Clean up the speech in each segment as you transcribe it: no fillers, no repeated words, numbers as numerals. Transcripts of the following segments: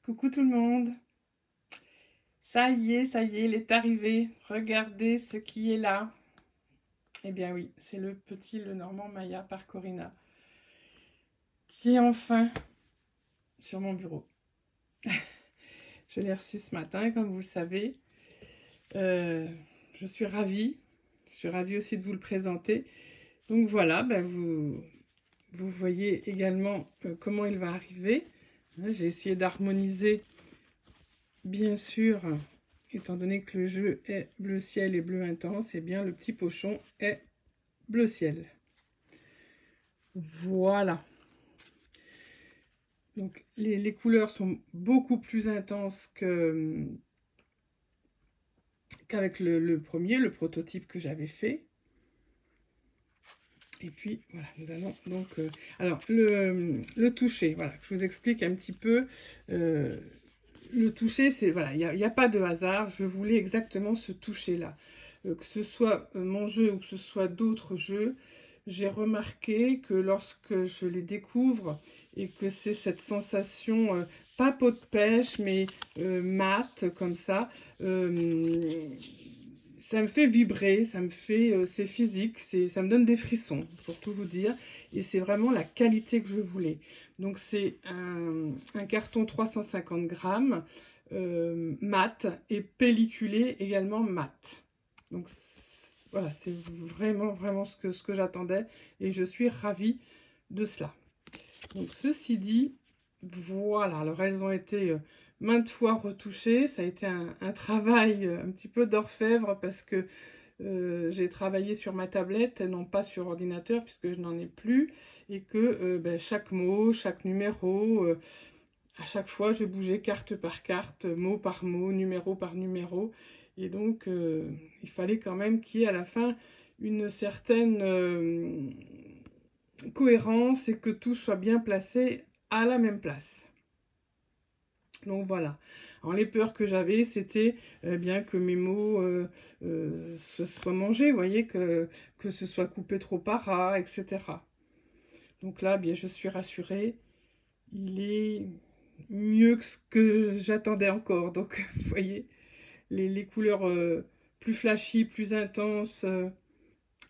Coucou tout le monde. Ça y est, il est arrivé. Regardez ce qui est là. Eh bien oui, c'est le petit Lenormand Maya par Corinna, qui est enfin sur mon bureau. Je l'ai reçu ce matin, comme vous le savez. Euh, je suis ravie. Je suis ravie aussi de vous le présenter. Donc voilà, vous voyez également comment il va arriver. J'ai essayé d'harmoniser, bien sûr, étant donné que le jeu est bleu ciel et bleu intense, et bien le petit pochon est bleu ciel. Voilà. Donc les couleurs sont beaucoup plus intenses qu'avec le premier, le prototype que j'avais fait. Et puis voilà, nous allons donc... alors le toucher, voilà, je vous explique un petit peu. Le toucher, c'est voilà, il n'y a pas de hasard. Je voulais exactement ce toucher-là. Que ce soit mon jeu ou que ce soit d'autres jeux, j'ai remarqué que lorsque je les découvre et que c'est cette sensation, pas peau de pêche, mais mate, comme ça me fait vibrer, c'est physique, ça me donne des frissons, pour tout vous dire. Et c'est vraiment la qualité que je voulais. Donc c'est un carton 350 grammes, mat, et pelliculé également mat. Donc voilà, c'est vraiment ce que j'attendais, et je suis ravie de cela. Donc ceci dit, voilà, alors elles ont été maintes fois retouchées. Ça a été un travail un petit peu d'orfèvre, parce que j'ai travaillé sur ma tablette, non pas sur ordinateur, puisque je n'en ai plus, et que chaque mot, chaque numéro, à chaque fois je bougeais carte par carte, mot par mot, numéro par numéro, et donc il fallait quand même qu'il y ait à la fin une certaine cohérence, et que tout soit bien placé à la même place. Donc voilà. Alors les peurs que j'avais, c'était bien que mes mots se soient mangés, vous voyez, que ce soit coupé trop par ras, etc. Donc là, bien, je suis rassurée. Il est mieux que ce que j'attendais encore. Donc, vous voyez, les couleurs plus flashy, plus intenses.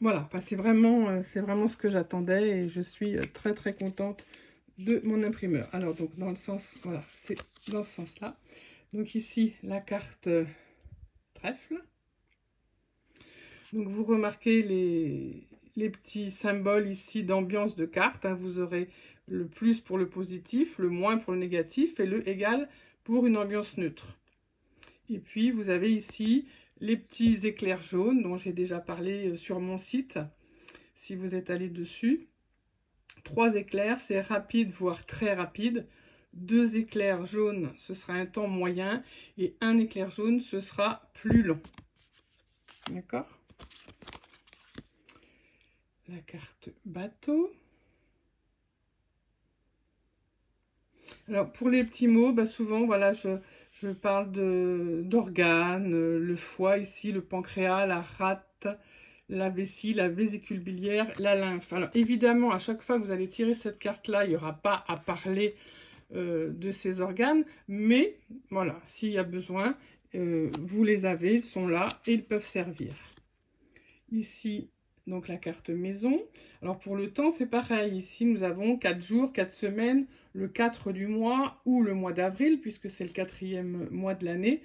Voilà, enfin, c'est vraiment ce que j'attendais, et je suis très très contente de mon imprimeur. Alors donc dans le sens, voilà, c'est dans ce sens-là. Donc ici, la carte trèfle. Donc vous remarquez les petits symboles ici d'ambiance de carte. Hein. Vous aurez le plus pour le positif, le moins pour le négatif, et le égal pour une ambiance neutre. Et puis vous avez ici les petits éclairs jaunes dont j'ai déjà parlé sur mon site, si vous êtes allé dessus. 3 éclairs, c'est rapide, voire très rapide. 2 éclairs jaunes, ce sera un temps moyen. Et 1 éclair jaune, ce sera plus long. D'accord? La carte bateau. Alors, pour les petits mots, souvent, voilà, je parle d'organes, le foie ici, le pancréas, la rate, la vessie, la vésicule biliaire, la lymphe. Alors, évidemment, à chaque fois que vous allez tirer cette carte-là, il n'y aura pas à parler de ces organes, mais voilà, s'il y a besoin, vous les avez, ils sont là et ils peuvent servir. Ici, donc la carte maison. Alors pour le temps, c'est pareil. Ici, nous avons 4 jours, 4 semaines, le 4 du mois ou le mois d'avril, puisque c'est le 4e mois de l'année.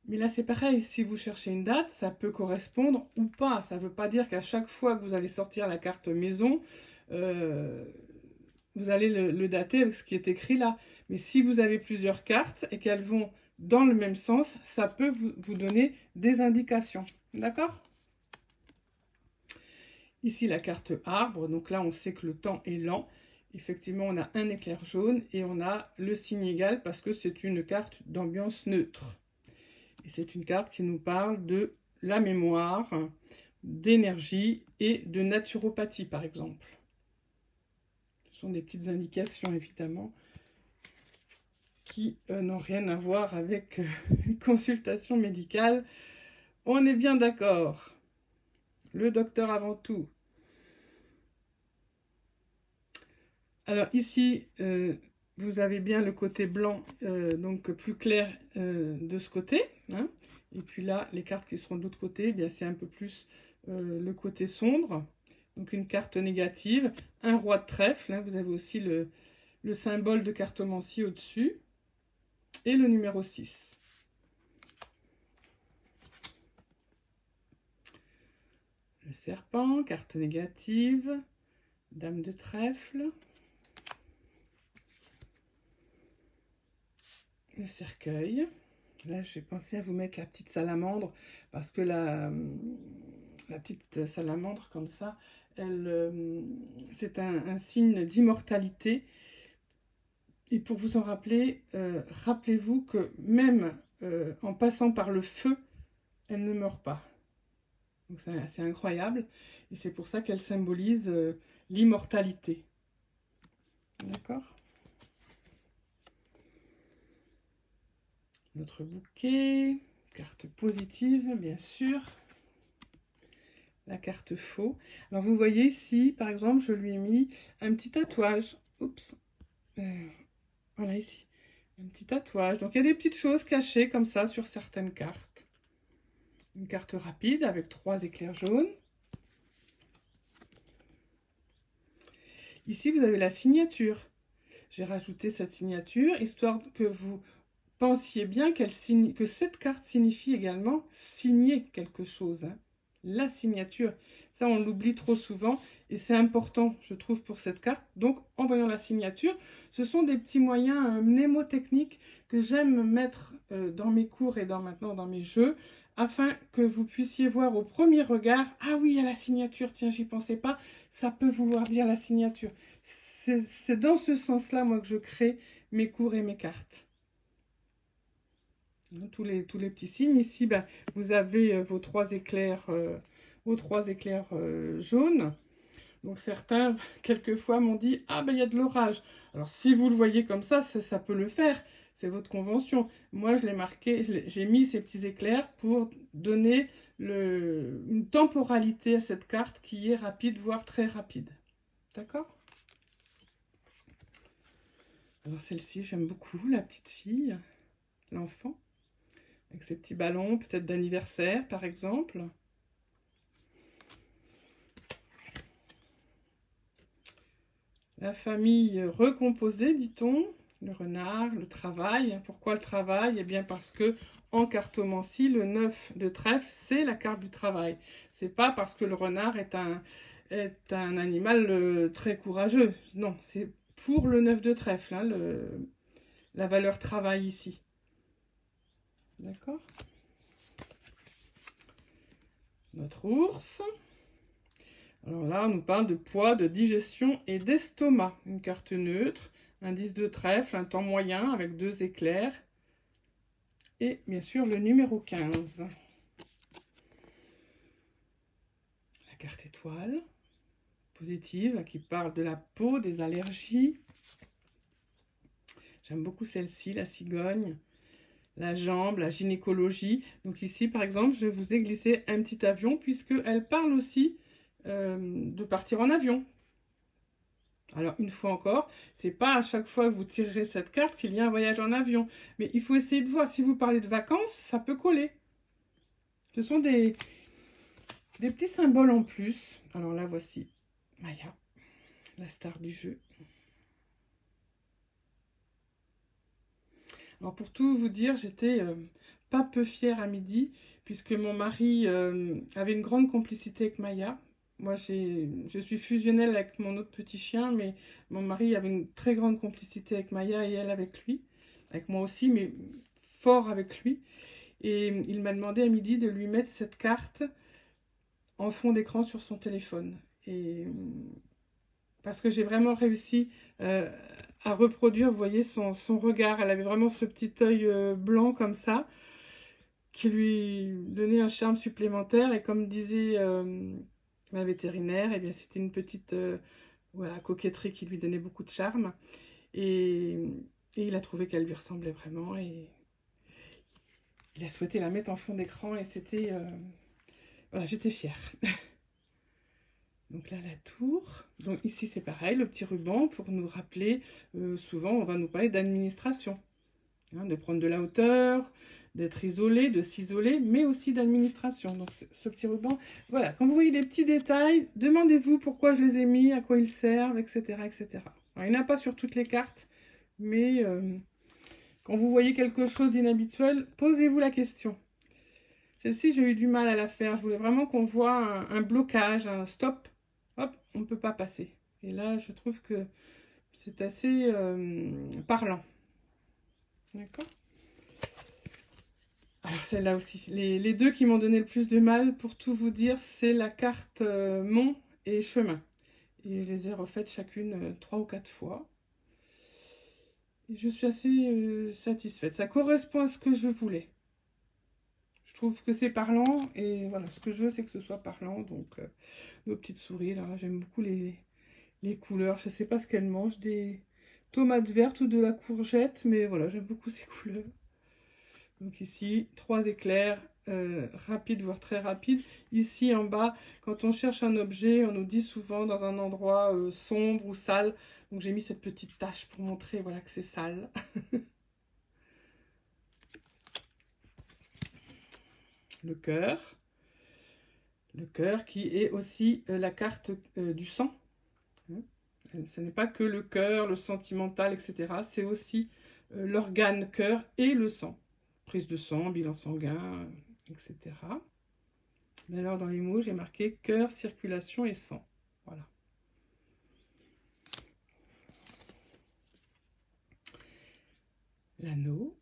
Mais là, c'est pareil. Si vous cherchez une date, ça peut correspondre ou pas. Ça ne veut pas dire qu'à chaque fois que vous allez sortir la carte maison, vous allez le dater avec ce qui est écrit là. Mais si vous avez plusieurs cartes et qu'elles vont dans le même sens, ça peut vous donner des indications. D'accord ? Ici, la carte arbre. Donc là, on sait que le temps est lent. Effectivement, on a un éclair jaune et on a le signe égal parce que c'est une carte d'ambiance neutre. Et c'est une carte qui nous parle de la mémoire, d'énergie et de naturopathie, par exemple. Ce sont des petites indications, évidemment, qui n'ont rien à voir avec une consultation médicale. On est bien d'accord. Le docteur avant tout. Alors ici, vous avez bien le côté blanc, donc plus clair de ce côté, hein. Et puis là, les cartes qui seront de l'autre côté, eh bien c'est un peu plus le côté sombre. Donc une carte négative, un roi de trèfle, hein. Vous avez aussi le symbole de cartomancie au-dessus, et le numéro 6. Le serpent, carte négative, dame de trèfle, le cercueil. Là, j'ai pensé à vous mettre la petite salamandre, parce que la petite salamandre, comme ça, c'est un signe d'immortalité. Et pour vous en rappeler, rappelez-vous que même en passant par le feu, elle ne meurt pas. Donc c'est assez incroyable. Et c'est pour ça qu'elle symbolise l'immortalité. D'accord ? Notre bouquet, carte positive, bien sûr. La carte faux. Alors vous voyez ici, par exemple, je lui ai mis un petit tatouage. Oups. Voilà ici. Un petit tatouage. Donc il y a des petites choses cachées comme ça sur certaines cartes. Une carte rapide avec 3 éclairs jaunes. Ici, vous avez la signature. J'ai rajouté cette signature, histoire que vous pensiez bien que cette carte signifie également signer quelque chose. Hein. La signature. Ça, on l'oublie trop souvent et c'est important, je trouve, pour cette carte. Donc, en voyant la signature, ce sont des petits moyens mnémotechniques que j'aime mettre dans mes cours et maintenant dans mes jeux, afin que vous puissiez voir au premier regard, ah oui, il y a la signature, tiens, j'y pensais pas, ça peut vouloir dire la signature. C'est dans ce sens-là, moi, que je crée mes cours et mes cartes. Tous les petits signes. Ici, ben, vous avez vos 3 éclairs, jaunes. Donc certains, quelquefois, m'ont dit « Ah, ben il y a de l'orage ». Alors si vous le voyez comme ça peut le faire. C'est votre convention. Moi, je l'ai marqué, j'ai mis ces petits éclairs pour donner une temporalité à cette carte qui est rapide, voire très rapide. D'accord ? Alors celle-ci, j'aime beaucoup, la petite fille, l'enfant. Avec ses petits ballons, peut-être d'anniversaire, par exemple. La famille recomposée, dit-on. Le renard, le travail. Pourquoi le travail ? Eh bien parce que en cartomancie, le 9 de trèfle, c'est la carte du travail. C'est pas parce que le renard est un animal très courageux. Non, c'est pour le 9 de trèfle, hein, la valeur travail ici. D'accord ? Notre ours. Alors là, on nous parle de poids, de digestion et d'estomac. Une carte neutre, un 10 de trèfle, un temps moyen avec 2 éclairs. Et bien sûr, le numéro 15. La carte étoile, positive, qui parle de la peau, des allergies. J'aime beaucoup celle-ci, la cigogne. La jambe, la gynécologie. Donc ici, par exemple, je vous ai glissé un petit avion, puisqu'elle parle aussi de partir en avion. Alors, une fois encore, c'est pas à chaque fois que vous tirerez cette carte qu'il y a un voyage en avion. Mais il faut essayer de voir. Si vous parlez de vacances, ça peut coller. Ce sont des petits symboles en plus. Alors là, voici Maya, la star du jeu. Alors, pour tout vous dire, j'étais pas peu fière à midi, puisque mon mari avait une grande complicité avec Maya. Moi, je suis fusionnelle avec mon autre petit chien, mais mon mari avait une très grande complicité avec Maya et elle avec lui. Avec moi aussi, mais fort avec lui. Et il m'a demandé à midi de lui mettre cette carte en fond d'écran sur son téléphone. Et parce que j'ai vraiment réussi à reproduire, vous voyez, son regard. Elle avait vraiment ce petit œil blanc comme ça, qui lui donnait un charme supplémentaire. Et comme disait ma vétérinaire, eh bien, c'était une petite voilà, coquetterie qui lui donnait beaucoup de charme. Et il a trouvé qu'elle lui ressemblait vraiment. Et il a souhaité la mettre en fond d'écran. Et c'était... voilà, j'étais fière. Donc là, la tour. Donc ici, c'est pareil, le petit ruban pour nous rappeler, souvent, on va nous parler d'administration. Hein, de prendre de la hauteur, d'être isolé, de s'isoler, mais aussi d'administration. Donc ce petit ruban, voilà, quand vous voyez des petits détails, demandez-vous pourquoi je les ai mis, à quoi ils servent, etc. etc. Alors, il n'y en a pas sur toutes les cartes, mais quand vous voyez quelque chose d'inhabituel, posez-vous la question. Celle-ci, j'ai eu du mal à la faire. Je voulais vraiment qu'on voit un blocage, un stop. Hop, on ne peut pas passer. Et là, je trouve que c'est assez parlant. D'accord ? Alors celle-là aussi. Les deux qui m'ont donné le plus de mal, pour tout vous dire, c'est la carte Mont et Chemin. Et je les ai refaites chacune 3 ou 4 fois. Et je suis assez satisfaite. Ça correspond à ce que je voulais. Je trouve que c'est parlant. Et voilà, ce que je veux, c'est que ce soit parlant. Donc, nos petites souris, là, j'aime beaucoup les couleurs. Je ne sais pas ce qu'elles mangent. Des tomates vertes ou de la courgette. Mais voilà, j'aime beaucoup ces couleurs. Donc ici, 3 éclairs rapides, voire très rapides. Ici en bas, quand on cherche un objet, on nous dit souvent dans un endroit sombre ou sale. Donc j'ai mis cette petite tache pour montrer voilà, que c'est sale. Le cœur. Le cœur qui est aussi la carte du sang. Ce n'est pas que le cœur, le sentimental, etc. C'est aussi l'organe cœur et le sang. Prise de sang, bilan sanguin, etc. Alors dans les mots, j'ai marqué cœur, circulation et sang. Voilà. L'anneau.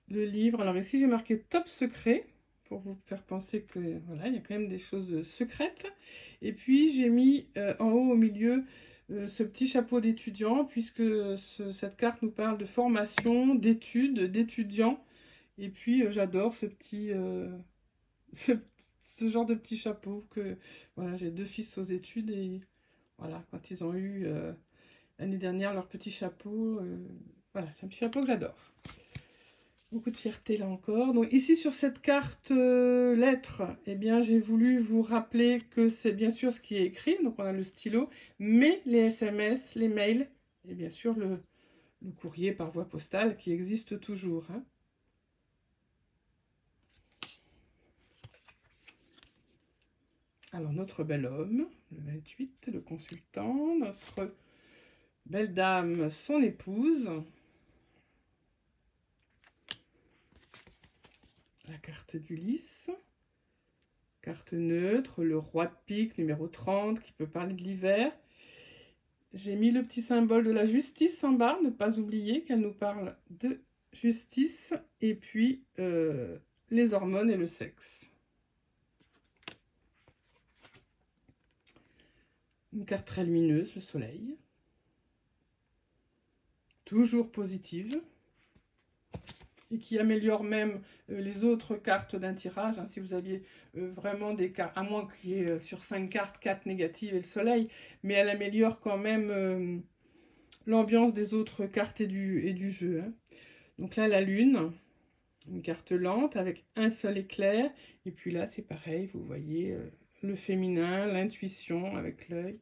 Le livre. Alors ici, j'ai marqué top secret pour vous faire penser que voilà, il y a quand même des choses secrètes. Et puis j'ai mis en haut au milieu ce petit chapeau d'étudiant, puisque cette carte nous parle de formation, d'études, d'étudiants. Et puis j'adore ce petit ce genre de petit chapeau que voilà, j'ai 2 fils aux études et voilà, quand ils ont eu l'année dernière leur petit chapeau, voilà, c'est un petit chapeau que j'adore. Beaucoup de fierté là encore. Donc ici sur cette carte lettres, eh bien j'ai voulu vous rappeler que c'est bien sûr ce qui est écrit, donc on a le stylo, mais les SMS, les mails et bien sûr le courrier par voie postale qui existe toujours. Hein. Alors notre bel homme, le 28, le consultant, notre belle dame, son épouse. La carte d'Ulysse. Carte neutre, le roi de pique, numéro 30, qui peut parler de l'hiver. J'ai mis le petit symbole de la justice en bas, ne pas oublier qu'elle nous parle de justice. Et puis, les hormones et le sexe. Une carte très lumineuse, le soleil. Toujours positive. Et qui améliore même les autres cartes d'un tirage. Hein, si vous aviez vraiment des cartes, à moins qu'il y ait sur 5 cartes, 4 négatives et le soleil, mais elle améliore quand même l'ambiance des autres cartes et du jeu. Hein. Donc là, la lune, une carte lente avec un seul éclair. Et puis là, c'est pareil, vous voyez le féminin, l'intuition avec l'œil.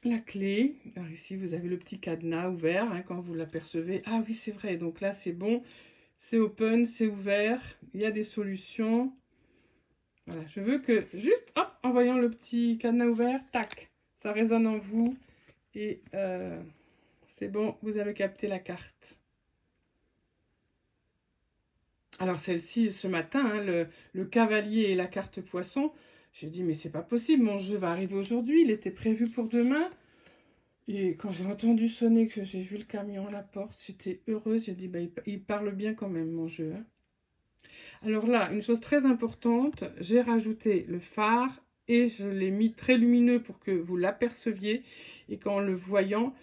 La clé, alors ici vous avez le petit cadenas ouvert hein, quand vous l'apercevez. Ah oui c'est vrai, donc là c'est bon, c'est open, c'est ouvert, il y a des solutions. Voilà, je veux que juste, hop, en voyant le petit cadenas ouvert, tac, ça résonne en vous et c'est bon, vous avez capté la carte. Alors celle-ci, ce matin, hein, le cavalier et la carte poisson, j'ai dit mais c'est pas possible, mon jeu va arriver aujourd'hui, il était prévu pour demain. Et quand j'ai entendu sonner, que j'ai vu le camion à la porte, j'étais heureuse. J'ai dit, bah, il parle bien quand même, mon jeu. Hein. Alors là, une chose très importante, j'ai rajouté le phare et je l'ai mis très lumineux pour que vous l'aperceviez. Et qu'en le voyant,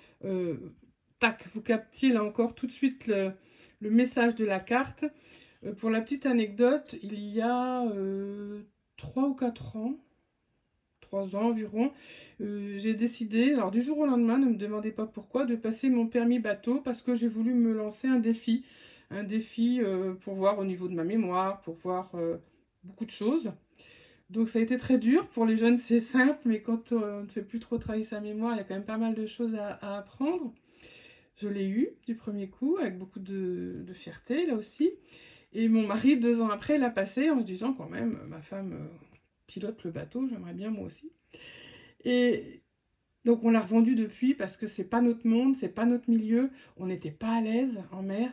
tac, vous captiez là encore tout de suite le message de la carte. Pour la petite anecdote, il y a 3 ou 4 ans, 3 ans environ, j'ai décidé, alors du jour au lendemain, ne me demandez pas pourquoi, de passer mon permis bateau parce que j'ai voulu me lancer un défi. Un défi pour voir au niveau de ma mémoire, pour voir beaucoup de choses. Donc ça a été très dur. Pour les jeunes, c'est simple, mais quand on ne fait plus trop travailler sa mémoire, il y a quand même pas mal de choses à apprendre. Je l'ai eu du premier coup, avec beaucoup de fierté, là aussi. Et mon mari, 2 ans après, l'a passé en se disant quand même, ma femme pilote le bateau, j'aimerais bien moi aussi. Et donc on l'a revendu depuis parce que c'est pas notre monde, c'est pas notre milieu, on n'était pas à l'aise en mer.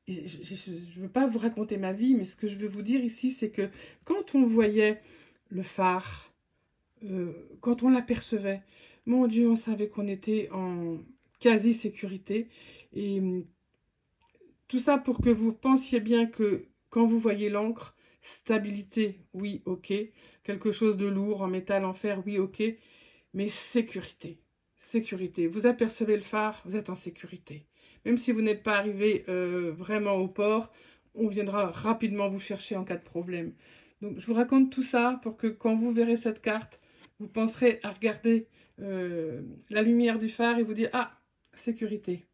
Et je ne veux pas vous raconter ma vie, mais ce que je veux vous dire ici, c'est que quand on voyait le phare, quand on l'apercevait, mon Dieu, on savait qu'on était en quasi-sécurité. Et tout ça pour que vous pensiez bien que quand vous voyez l'encre, stabilité, oui, ok. Quelque chose de lourd, en métal, en fer, oui, ok. Mais sécurité, sécurité. Vous apercevez le phare, vous êtes en sécurité. Même si vous n'êtes pas arrivé vraiment au port, on viendra rapidement vous chercher en cas de problème. Donc je vous raconte tout ça pour que quand vous verrez cette carte, vous penserez à regarder la lumière du phare et vous dire « Ah, sécurité ».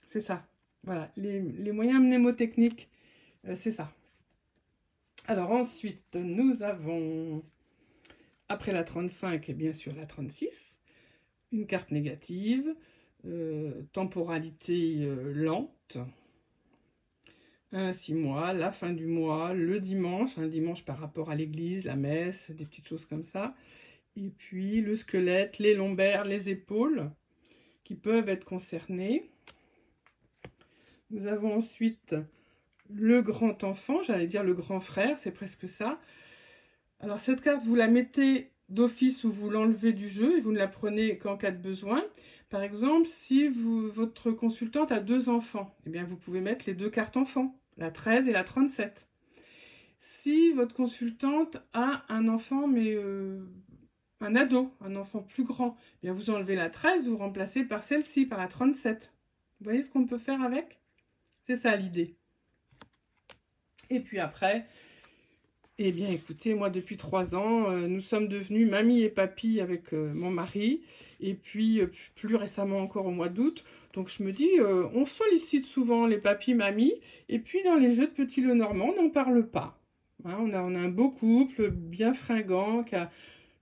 C'est ça. Voilà, les moyens mnémotechniques, c'est ça. Alors ensuite, nous avons, après la 35 et bien sûr la 36, une carte négative, temporalité lente, un 6 mois, la fin du mois, le dimanche, un dimanche par rapport à l'église, la messe, des petites choses comme ça. Et puis le squelette, les lombaires, les épaules qui peuvent être concernés. Nous avons ensuite le grand enfant, j'allais dire le grand frère, c'est presque ça. Alors cette carte, vous la mettez d'office ou vous l'enlevez du jeu et vous ne la prenez qu'en cas de besoin. Par exemple, si votre consultante a 2 enfants, eh bien vous pouvez mettre les 2 cartes enfants, la 13 et la 37. Si votre consultante a un enfant, mais un ado, un enfant plus grand, eh bien vous enlevez la 13, vous remplacez par celle-ci, par la 37. Vous voyez ce qu'on peut faire avec? C'est ça l'idée. Et puis après, eh bien écoutez, moi depuis 3 ans, nous sommes devenus mamie et papy avec mon mari, et puis plus récemment encore au mois d'août. Donc je me dis, on sollicite souvent les papys, mamies, et puis dans les jeux de Petit Lenormand, on n'en parle pas. Hein, on a un beau couple, bien fringant, qui a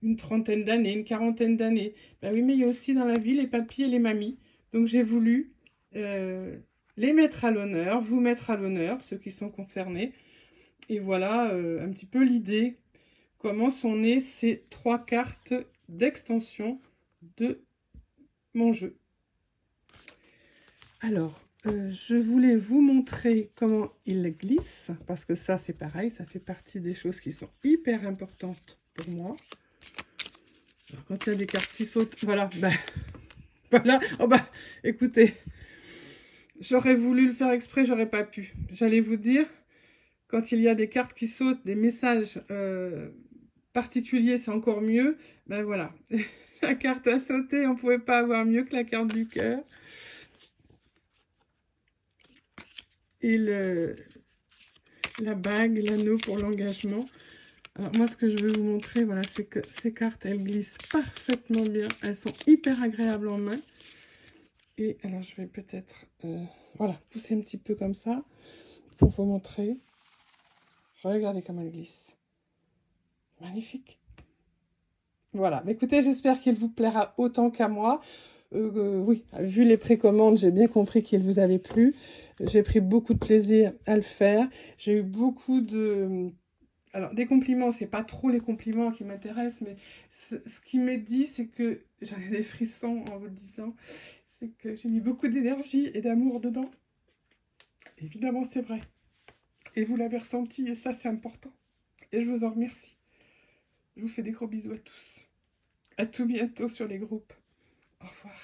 une trentaine d'années, une quarantaine d'années. Ben oui, mais il y a aussi dans la vie les papys et les mamies. Donc j'ai voulu les mettre à l'honneur, vous mettre à l'honneur, ceux qui sont concernés. Et voilà un petit peu l'idée, comment sont nées ces 3 cartes d'extension de mon jeu. Alors, je voulais vous montrer comment il glisse, parce que ça c'est pareil, ça fait partie des choses qui sont hyper importantes pour moi. Alors, quand il y a des cartes qui sautent, voilà, ben, voilà, oh bah, écoutez, j'aurais voulu le faire exprès, j'aurais pas pu. J'allais vous dire, quand il y a des cartes qui sautent, des messages particuliers, c'est encore mieux. Ben voilà, la carte à sauter, on ne pouvait pas avoir mieux que la carte du cœur. Et la bague, l'anneau pour l'engagement. Alors moi, ce que je veux vous montrer, voilà, c'est que ces cartes, elles glissent parfaitement bien. Elles sont hyper agréables en main. Et alors, je vais peut-être, voilà, pousser un petit peu comme ça pour vous montrer. Regardez comme elles glissent. Magnifique. Voilà, mais écoutez, j'espère qu'il vous plaira autant qu'à moi. Oui, vu les précommandes, j'ai bien compris qu'il vous avait plu. J'ai pris beaucoup de plaisir à le faire. J'ai eu beaucoup de... Alors, des compliments, c'est pas trop les compliments qui m'intéressent, mais ce qui m'est dit, c'est que j'en ai des frissons en vous le disant. C'est que j'ai mis beaucoup d'énergie et d'amour dedans. Évidemment, c'est vrai. Et vous l'avez ressenti, et ça, c'est important. Et je vous en remercie. Je vous fais des gros bisous à tous. À tout bientôt sur les groupes. Au revoir.